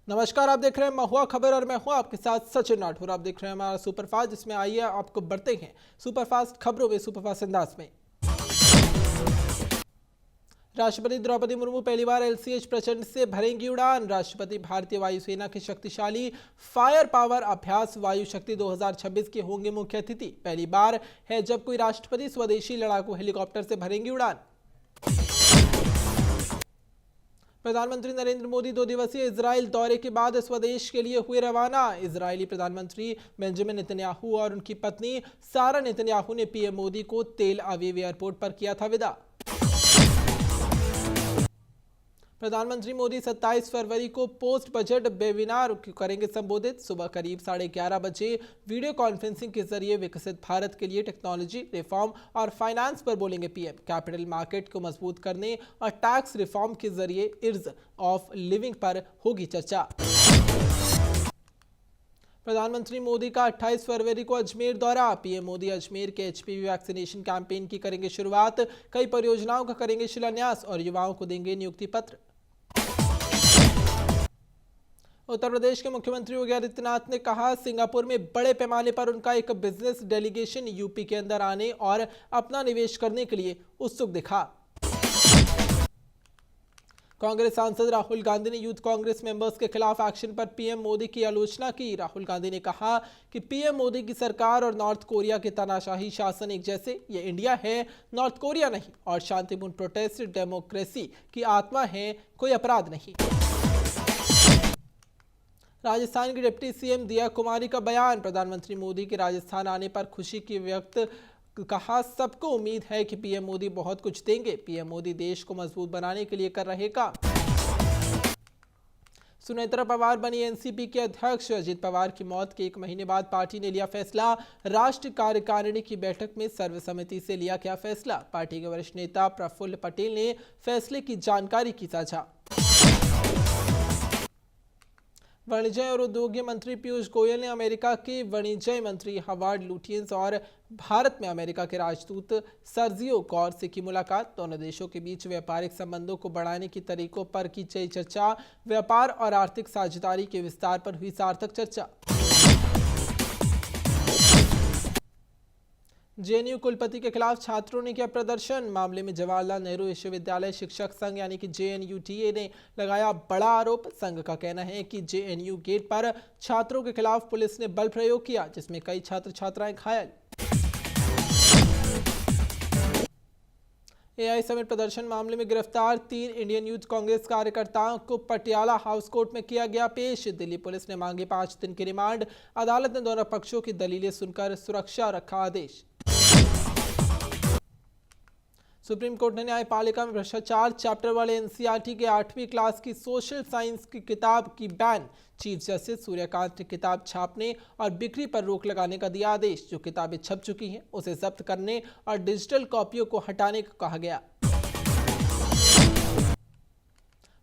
नमस्कार, आप देख रहे हैं महुआ खबर और मैं हूं आपके साथ सचिन राठौर। आप देख रहे हैं हमारा सुपरफास्ट, जिसमें आइए आपको बढ़ते हैं सुपरफास्ट खबरों में सुपरफास्ट अंदाज में। राष्ट्रपति द्रौपदी मुर्मू पहली बार एलसीएच प्रचंड से भरेंगी उड़ान। राष्ट्रपति भारतीय वायुसेना के शक्तिशाली फायर पावर अभ्यास वायु शक्ति 2026 के होंगे मुख्य अतिथि। पहली बार है जब कोई राष्ट्रपति स्वदेशी लड़ाकू हेलीकॉप्टर से भरेंगी उड़ान। प्रधानमंत्री नरेंद्र मोदी 2 दिवसीय इजराइल दौरे के बाद स्वदेश के लिए हुए रवाना। इजरायली प्रधानमंत्री बेंजामिन नेतन्याहू और उनकी पत्नी सारा नेतन्याहू ने पीएम मोदी को तेल अवीव एयरपोर्ट पर किया था विदा। प्रधानमंत्री मोदी 27 फरवरी को पोस्ट बजट वेबिनार करेंगे संबोधित। सुबह करीब 11:30 बजे वीडियो कॉन्फ्रेंसिंग के जरिए विकसित भारत के लिए टेक्नोलॉजी रिफॉर्म और फाइनेंस पर बोलेंगे पीएम। कैपिटल मार्केट को मजबूत करने और टैक्स रिफॉर्म के जरिए ईज ऑफ लिविंग पर होगी चर्चा। प्रधानमंत्री मोदी का 28 फरवरी को अजमेर दौरा। पीएम मोदी अजमेर के एचपीवी वैक्सीनेशन कैंपेन की करेंगे शुरुआत। कई परियोजनाओं का करेंगे शिलान्यास और युवाओं को देंगे नियुक्ति पत्र। उत्तर प्रदेश के मुख्यमंत्री योगी आदित्यनाथ ने कहा, सिंगापुर में बड़े पैमाने पर उनका एक बिजनेस डेलीगेशन यूपी के अंदर आने और अपना निवेश करने के लिए उत्सुक दिखा। कांग्रेस सांसद राहुल गांधी ने यूथ कांग्रेस मेंबर्स के खिलाफ एक्शन पर पीएम मोदी की आलोचना की। राहुल गांधी ने कहा कि पीएम मोदी की सरकार और नॉर्थ कोरिया के तानाशाही शासन एक जैसे। ये इंडिया है, नॉर्थ कोरिया नहीं, और शांतिपूर्ण प्रोटेस्ट डेमोक्रेसी की आत्मा है, कोई अपराध नहीं। राजस्थान की डिप्टी सीएम दिया कुमारी का बयान। प्रधानमंत्री मोदी के राजस्थान आने पर खुशी की व्यक्त कहा, सबको उम्मीद है कि पीएम मोदी बहुत कुछ देंगे। पीएम मोदी देश को मजबूत बनाने के लिए कर रहे काम। सुनेत्रा पवार बनी एनसीपी के अध्यक्ष। अजित पवार की मौत के 1 महीने बाद पार्टी ने लिया फैसला। राष्ट्रीय कार्यकारिणी की बैठक में सर्वसम्मति से लिया गया फैसला। पार्टी के वरिष्ठ नेता प्रफुल्ल पटेल ने फैसले की जानकारी की साझा। वाणिज्य और उद्योग मंत्री पीयूष गोयल ने अमेरिका के वाणिज्य मंत्री हवार्ड लुटियंस और भारत में अमेरिका के राजदूत सर्जियो गौर से की मुलाकात। दोनों देशों के बीच व्यापारिक संबंधों को बढ़ाने के तरीकों पर की गई चर्चा। व्यापार और आर्थिक साझेदारी के विस्तार पर हुई सार्थक चर्चा। जेएनयू कुलपति के खिलाफ छात्रों ने किया प्रदर्शन। मामले में जवाहरलाल नेहरू विश्वविद्यालय शिक्षक संघ यानी कि जेएनयूटीए ने लगाया बड़ा आरोप। संघ का कहना है कि जेएनयू गेट पर छात्रों के खिलाफ पुलिस ने बल प्रयोग किया, जिसमें कई छात्र छात्राएं घायल। एआई समिट प्रदर्शन मामले में गिरफ्तार 3 इंडियन यूथ कांग्रेस कार्यकर्ताओं को पटियाला हाउस कोर्ट में किया गया पेश। दिल्ली पुलिस ने मांगे 5 दिन की रिमांड। अदालत ने दोनों पक्षों की दलीलें सुनकर सुरक्षा रखा आदेश। सुप्रीम कोर्ट ने न्यायपालिका में भ्रष्टाचार चैप्टर वाले एनसीईआरटी के 8वीं क्लास की सोशल साइंस की किताब की बैन। चीफ जस्टिस सूर्यकांत ने किताब छापने और बिक्री पर रोक लगाने का दिया आदेश। जो किताबें छप चुकी हैं उसे जब्त करने और डिजिटल कॉपियों को हटाने को कहा गया।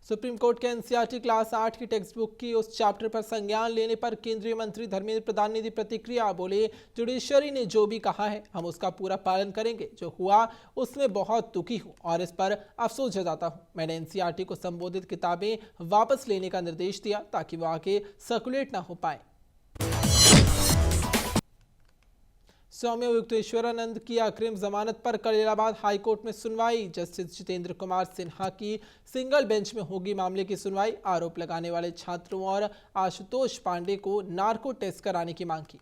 सुप्रीम कोर्ट के एनसीईआरटी क्लास 8 की टेक्स्ट बुक की उस चैप्टर पर संज्ञान लेने पर केंद्रीय मंत्री धर्मेंद्र प्रधान ने दी प्रतिक्रिया। बोले, जुडिशरी ने जो भी कहा है हम उसका पूरा पालन करेंगे। जो हुआ उसमें बहुत दुखी हूं और इस पर अफसोस जताता हूं। मैंने एनसीईआरटी को संबोधित किताबें वापस लेने का निर्देश दिया ताकि वो आगे सर्कुलेट ना हो पाए। सौम्य युक्तेश्वरानंद की अग्रिम जमानत पर कल इलाहाबाद हाईकोर्ट में सुनवाई। जस्टिस जितेंद्र कुमार सिन्हा की सिंगल बेंच में होगी मामले की सुनवाई। आरोप लगाने वाले छात्रों और आशुतोष पांडे को नार्को टेस्ट कराने की मांग की।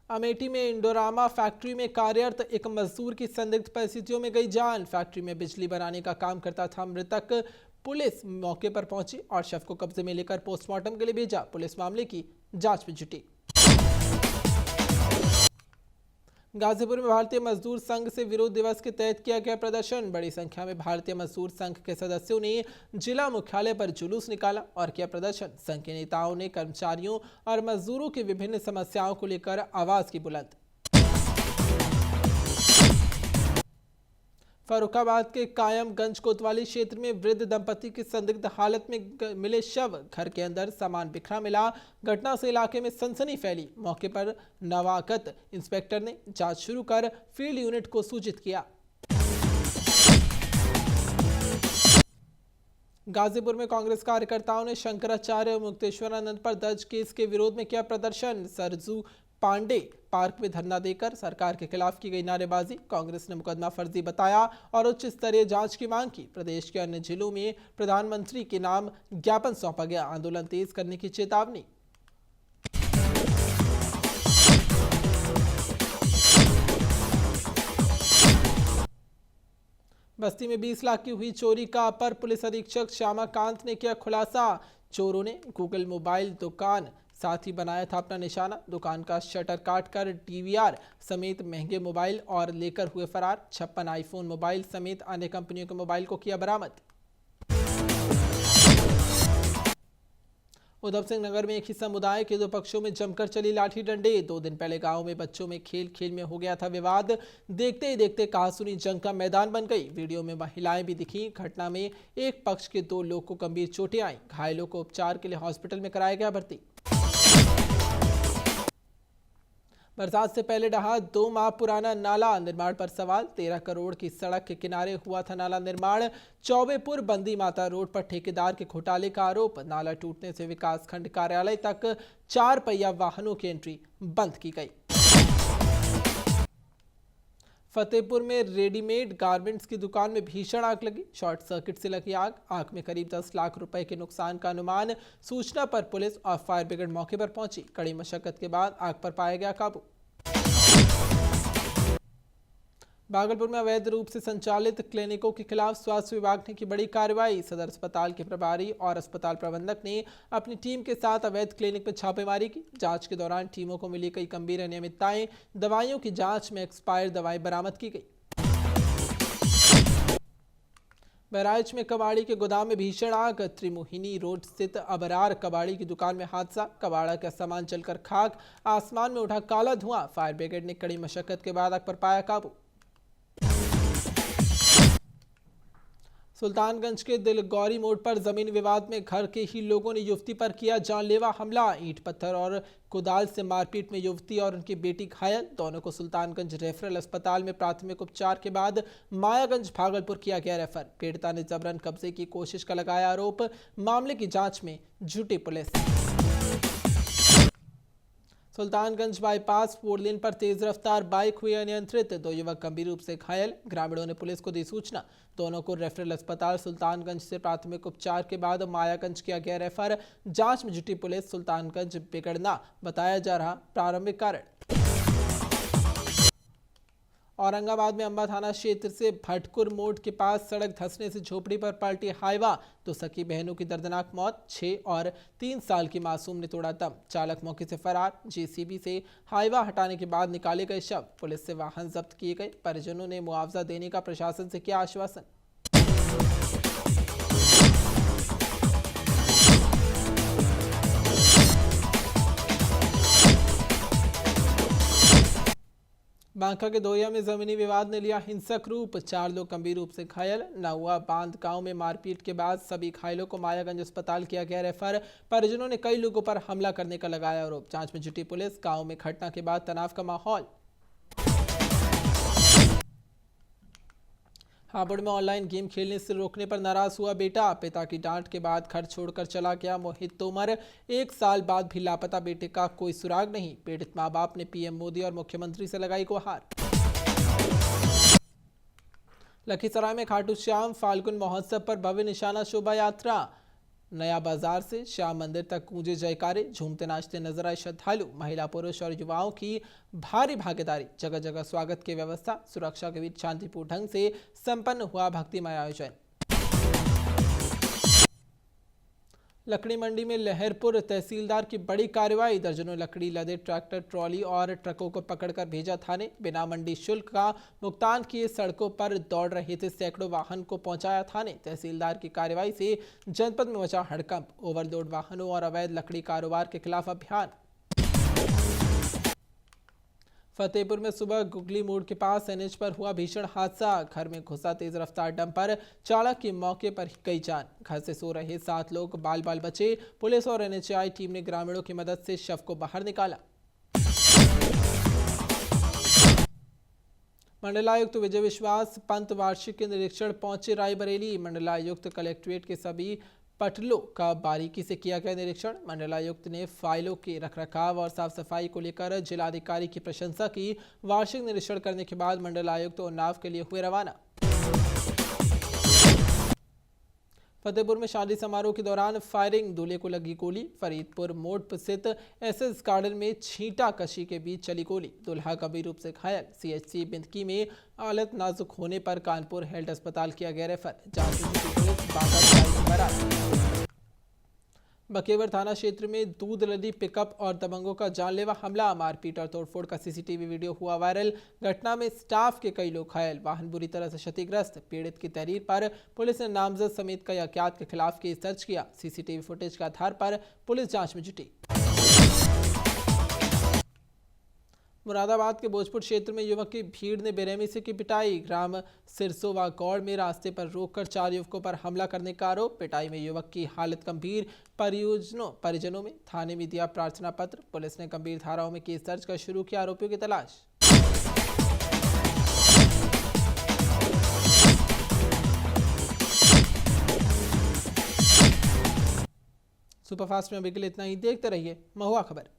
अमेठी में इंडोरामा फैक्ट्री में कार्यरत एक मजदूर की संदिग्ध परिस्थितियों में गई जान। फैक्ट्री में बिजली बनाने का काम करता था मृतक। पुलिस मौके पर पहुंची और शव को कब्जे में लेकर पोस्टमार्टम के लिए भेजा। पुलिस मामले की जांच में जुटी। गाजीपुर में भारतीय मजदूर संघ से विरोध दिवस के तहत किया गया प्रदर्शन। बड़ी संख्या में भारतीय मजदूर संघ के सदस्यों ने जिला मुख्यालय पर जुलूस निकाला और किया प्रदर्शन। संघ के नेताओं ने कर्मचारियों और मजदूरों की विभिन्न समस्याओं को लेकर आवाज की बुलंद। फर्रुखाबाद के कायमगंज कोतवाली क्षेत्र में वृद्ध दंपति की संदिग्ध हालत में मिले शव। घर के अंदर सामान बिखरा मिला। घटना से इलाके में सनसनी फैली। मौके पर नवागत इंस्पेक्टर ने जांच शुरू कर फील्ड यूनिट को सूचित किया। गाजीपुर में कांग्रेस कार्यकर्ताओं ने शंकराचार्य और मुक्तेश्वरानंद पर दर्ज केस के विरोध में किया प्रदर्शन। सरजू पांडे पार्क में धरना देकर सरकार के खिलाफ की गई नारेबाजी। कांग्रेस ने मुकदमा फर्जी बताया और उच्च स्तरीय जांच की मांग की। प्रदेश के अन्य जिलों में प्रधानमंत्री के नाम ज्ञापन सौंपा गया। आंदोलन तेज करने की चेतावनी। बस्ती में 20 लाख की हुई चोरी का अपर पुलिस अधीक्षक श्यामाकांत ने किया खुलासा। चोरों ने गूगल मोबाइल दुकान साथ ही बनाया था अपना निशाना। दुकान का शटर काटकर डीवीआर समेत महंगे मोबाइल और लेकर हुए फरार। 56 आईफोन मोबाइल समेत अन्य कंपनियों के मोबाइल को किया बरामद। उधम सिंह नगर में एक ही समुदाय के दो पक्षों में जमकर चली लाठी डंडे। 2 दिन पहले गांव में बच्चों में खेल में हो गया था विवाद। देखते ही देखते कहासुनी जंग का मैदान बन गई। वीडियो में महिलाएं भी दिखी। घटना में एक पक्ष के 2 लोग को गंभीर चोटें आईं। घायलों को उपचार के लिए हॉस्पिटल में कराया गया भर्ती। बरसात से पहले ढहा 2 माह पुराना नाला, निर्माण पर सवाल। 13 करोड़ की सड़क के किनारे हुआ था नाला निर्माण। चौबेपुर बंदी माता रोड पर ठेकेदार के घोटाले का आरोप। नाला टूटने से विकासखंड कार्यालय तक 4 पहिया वाहनों की एंट्री बंद की गई। फतेहपुर में रेडीमेड गारमेंट्स की दुकान में भीषण आग लगी। शॉर्ट सर्किट से लगी आग। आग में करीब 10 लाख रुपए के नुकसान का अनुमान। सूचना पर पुलिस और फायर ब्रिगेड मौके पर पहुंची। कड़ी मशक्कत के बाद आग पर पाया गया काबू। भागलपुर में अवैध रूप से संचालित क्लिनिकों के खिलाफ स्वास्थ्य विभाग ने की बड़ी कार्रवाई। सदर अस्पताल के प्रभारी और अस्पताल प्रबंधक ने अपनी टीम के साथ अवैध क्लिनिक में छापेमारी की। जांच के दौरान टीमों को मिली कई गंभीर अनियमितताएं। दवाइयों की जांच में एक्सपायर दवाएं बरामद की गई। बहराइच में कबाड़ी के गोदाम में भीषण आग। त्रिमोहिनी रोड स्थित अबरार कबाड़ी की दुकान में हादसा। कबाड़ा का सामान जलकर खाक। आसमान में उठा काला धुआं। फायर ब्रिगेड ने कड़ी मशक्कत के बाद आग पर पाया काबू। सुल्तानगंज के दिलगौरी मोड़ पर जमीन विवाद में घर के ही लोगों ने युवती पर किया जानलेवा हमला। ईंट पत्थर और कुदाल से मारपीट में युवती और उनकी बेटी घायल। दोनों को सुल्तानगंज रेफरल अस्पताल में प्राथमिक उपचार के बाद मायागंज भागलपुर किया गया रेफर। पीड़िता ने जबरन कब्जे की कोशिश का लगाया आरोप। मामले की जांच में जुटी पुलिस। सुल्तानगंज बाईपास 4 लेन पर तेज रफ्तार बाइक हुई अनियंत्रित। 2 युवक गंभीर रूप से घायल। ग्रामीणों ने पुलिस को दी सूचना। दोनों को रेफरल अस्पताल सुल्तानगंज से प्राथमिक उपचार के बाद मायागंज किया गया रेफर। जांच में जुटी पुलिस। सुल्तानगंज बिगड़ना बताया जा रहा प्रारंभिक कारण। औरंगाबाद में अंबा थाना क्षेत्र से भटकुर मोड़ के पास सड़क धंसने से झोपड़ी पर पलटी हाईवा। 2 सखी बहनों की दर्दनाक मौत। 6 और 3 साल की मासूम ने तोड़ा दम। चालक मौके से फरार। जेसीबी से हाईवा हटाने के बाद निकाले गए शव। पुलिस से वाहन जब्त किए गए। परिजनों ने मुआवजा देने का प्रशासन से किया आश्वासन। बांका के दोया में जमीनी विवाद ने लिया हिंसक रूप। 4 लोग गंभीर रूप से घायल। नौवा बांध गांव में मारपीट के बाद सभी घायलों को मायागंज अस्पताल किया गया रेफर। परिजनों ने कई लोगों पर हमला करने का लगाया आरोप। जांच में जुटी पुलिस। गांव में घटना के बाद तनाव का माहौल। हापुड़ में ऑनलाइन गेम खेलने से रोकने पर नाराज हुआ बेटा। पिता की डांट के बाद घर छोड़कर चला गया मोहित तोमर। 1 साल बाद भी लापता बेटे का कोई सुराग नहीं। पीड़ित मां बाप ने पीएम मोदी और मुख्यमंत्री से लगाई गुहार। लखीसराय में खाटू श्याम फाल्गुन महोत्सव पर भव्य निशाना शोभा यात्रा। नया बाजार से श्याम मंदिर तक गूंजे जयकारे। झूमते नाचते नजर आए श्रद्धालु। महिला पुरुष और युवाओं की भारी भागीदारी। जगह जगह स्वागत की व्यवस्था। सुरक्षा के बीच शांतिपूर्ण ढंग से संपन्न हुआ भक्तिमय आयोजन। लकड़ी मंडी में लहरपुर तहसीलदार की बड़ी कार्रवाई। दर्जनों लकड़ी लदे ट्रैक्टर ट्रॉली और ट्रकों को पकड़कर भेजा थाने। बिना मंडी शुल्क का भुगतान किए सड़कों पर दौड़ रहे थे सैकड़ों वाहन को पहुंचाया थाने। तहसीलदार की कार्रवाई से जनपद में मचा हड़कंप। ओवरलोड वाहनों और अवैध लकड़ी कारोबार के खिलाफ अभियान। फतेहपुर में सुबह गुगली मोड़ के पास एनएच पर हुआ भीषण हादसा। घर में घुसा तेज रफ्तार डंपर। चालक की मौके पर ही गई जान। घर से सो रहे 7 लोग बाल बाल बचे। पुलिस और एनएचएआई टीम ने ग्रामीणों की मदद से शव को बाहर निकाला। मंडलायुक्त विजय विश्वास पंत वार्षिक के निरीक्षण पहुंचे रायबरेली। मंडलायुक्त कलेक्ट्रेट के सभी पटलों का बारीकी से किया गया निरीक्षण। मंडलायुक्त ने फाइलों के रखरखाव और साफ सफाई को लेकर जिलाधिकारी की प्रशंसा की। वार्षिक निरीक्षण करने के बाद मंडलायुक्त उन्नाव के लिए हुए रवाना। फतेहपुर में शादी समारोह के दौरान फायरिंग, दूल्हे को लगी गोली। फरीदपुर मोड़ स्थित एसएस गार्डन में छींटा कशी के बीच चली गोली, दूल्हा गंभीर रूप से घायल। सीएचसी बिंदकी में हालत नाजुक होने पर कानपुर हेल्थ अस्पताल किया गया रेफर। जांच में जुटी पुलिस, बांका बकेवर थाना क्षेत्र में दूध लदी पिकअप और दबंगों का जानलेवा हमला, मारपीट और तोड़फोड़ का सीसीटीवी वीडियो हुआ वायरल। घटना में स्टाफ के कई लोग घायल, वाहन बुरी तरह से क्षतिग्रस्त। पीड़ित की तहरीर पर पुलिस ने नामजद समेत कई अज्ञात के खिलाफ केस दर्ज किया। सीसीटीवी फुटेज के आधार पर पुलिस जांच में जुटी। मुरादाबाद के भोजपुर क्षेत्र में युवक की भीड़ ने बेरहमी से की पिटाई। ग्राम सिरसोवा गौड़ में रास्ते पर रोककर 4 युवकों पर हमला करने का आरोप। पिटाई में युवक की हालत गंभीर, परिजनों में थाने में दिया प्रार्थना पत्र। पुलिस ने गंभीर धाराओं में केस दर्ज कर शुरू किया आरोपियों की तलाश। सुपरफास्ट में अभी के लिए इतना ही। देखते रहिए महुआ खबर।